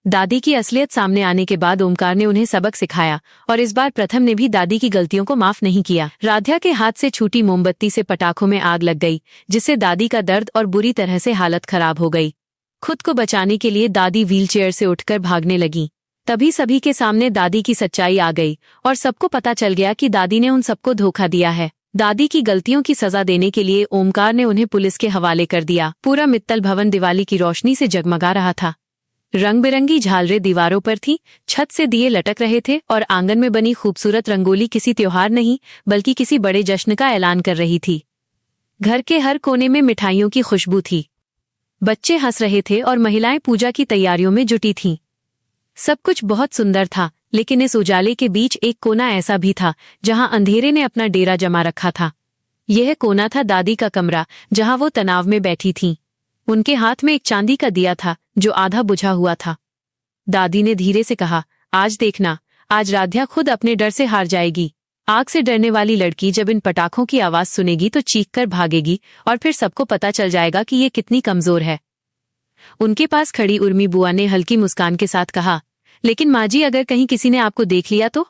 दादी की असलियत सामने आने के बाद ओमकार ने उन्हें सबक सिखाया और इस बार प्रथम ने भी दादी की गलतियों को माफ नहीं किया। राध्या के हाथ से छूटी मोमबत्ती से पटाखों में आग लग गई, जिससे दादी का दर्द और बुरी तरह से हालत खराब हो गई। खुद को बचाने के लिए दादी व्हीलचेयर से उठकर भागने लगी। तभी सभी के सामने दादी की सच्चाई आ गई और सबको पता चल गया कि दादी ने उन सबको धोखा दिया है। दादी की गलतियों की सजा देने के लिए ओमकार ने उन्हें पुलिस के हवाले कर दिया। पूरा मित्तल भवन दिवाली की रोशनी से जगमगा रहा था। रंग बिरंगी झालरें दीवारों पर थीं, छत से दिए लटक रहे थे और आंगन में बनी खूबसूरत रंगोली किसी त्योहार नहीं बल्कि किसी बड़े जश्न का ऐलान कर रही थी। घर के हर कोने में मिठाइयों की खुशबू थी। बच्चे हंस रहे थे और महिलाएं पूजा की तैयारियों में जुटी थीं। सब कुछ बहुत सुंदर था, लेकिन इस उजाले के बीच एक कोना ऐसा भी था जहां अंधेरे ने अपना डेरा जमा रखा था। यह कोना था दादी का कमरा, जहां वो तनाव में बैठी थीं। उनके हाथ में एक चांदी का दिया था जो आधा बुझा हुआ था। दादी ने धीरे से कहा, आज देखना, आज राध्या खुद अपने डर से हार जाएगी। आग से डरने वाली लड़की जब इन पटाखों की आवाज सुनेगी तो चीख कर भागेगी और फिर सबको पता चल जाएगा कि ये कितनी कमजोर है। उनके पास खड़ी उर्मी बुआ ने हल्की मुस्कान के साथ कहा, लेकिन माँ जी, अगर कहीं किसी ने आपको देख लिया तो?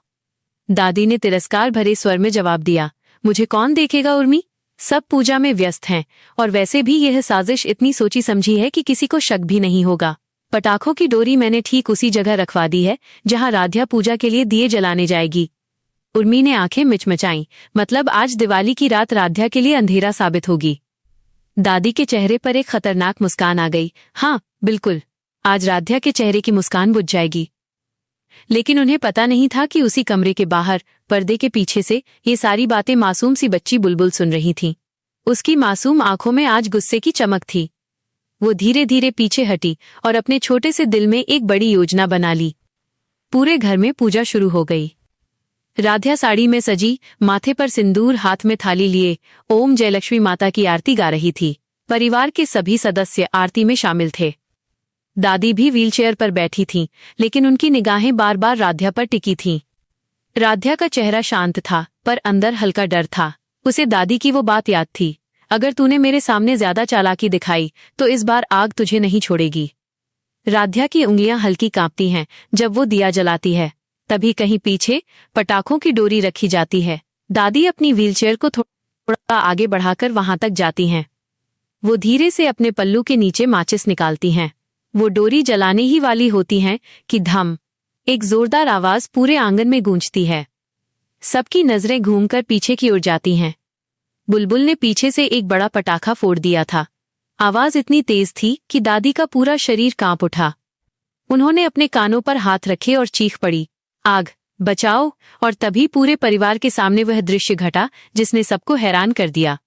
दादी ने तिरस्कार भरे स्वर में जवाब दिया, मुझे कौन देखेगा उर्मी? सब पूजा में व्यस्त हैं और वैसे भी यह साजिश इतनी सोची समझी है कि किसी को शक भी नहीं होगा। पटाखों की डोरी मैंने ठीक उसी जगह रखवा दी है जहां राध्या पूजा के लिए दिए जलाने जाएगी। उर्मी ने आंखें मिचमिचाईं, मतलब आज दिवाली की रात राध्या के लिए अंधेरा साबित होगी। दादी के चेहरे पर एक खतरनाक मुस्कान आ गई। हाँ बिल्कुल, आज राध्या के चेहरे की मुस्कान बुझ जाएगी। लेकिन उन्हें पता नहीं था कि उसी कमरे के बाहर पर्दे के पीछे से ये सारी बातें मासूम सी बच्ची बुलबुल सुन रही थी। उसकी मासूम आंखों में आज गुस्से की चमक थी। वो धीरे धीरे पीछे हटी और अपने छोटे से दिल में एक बड़ी योजना बना ली। पूरे घर में पूजा शुरू हो गई। राध्या साड़ी में सजी, माथे पर सिंदूर, हाथ में थाली लिए ओम जयलक्ष्मी माता की आरती गा रही थी। परिवार के सभी सदस्य आरती में शामिल थे। दादी भी व्हीलचेयर पर बैठी थीं, लेकिन उनकी निगाहें बार बार राध्या पर टिकी थीं। राध्या का चेहरा शांत था, पर अंदर हल्का डर था। उसे दादी की वो बात याद थी, अगर तूने मेरे सामने ज्यादा चालाकी दिखाई तो इस बार आग तुझे नहीं छोड़ेगी। राध्या की उंगलियां हल्की कांपती हैं जब वो दिया जलाती है। तभी कहीं पीछे पटाखों की डोरी रखी जाती है। दादी अपनी व्हीलचेयर को थोड़ा आगे बढ़ाकर वहां तक जाती हैं। वो धीरे से अपने पल्लू के नीचे माचिस निकालती हैं। वो डोरी जलाने ही वाली होती हैं कि धम, एक जोरदार आवाज पूरे आंगन में गूंजती है। सबकी नजरें घूमकर पीछे की ओर जाती हैं। बुलबुल ने पीछे से एक बड़ा पटाखा फोड़ दिया था। आवाज इतनी तेज थी कि दादी का पूरा शरीर कांप उठा। उन्होंने अपने कानों पर हाथ रखे और चीख पड़ी, आग, बचाओ। और तभी पूरे परिवार के सामने वह दृश्य घटा जिसने सबको हैरान कर दिया।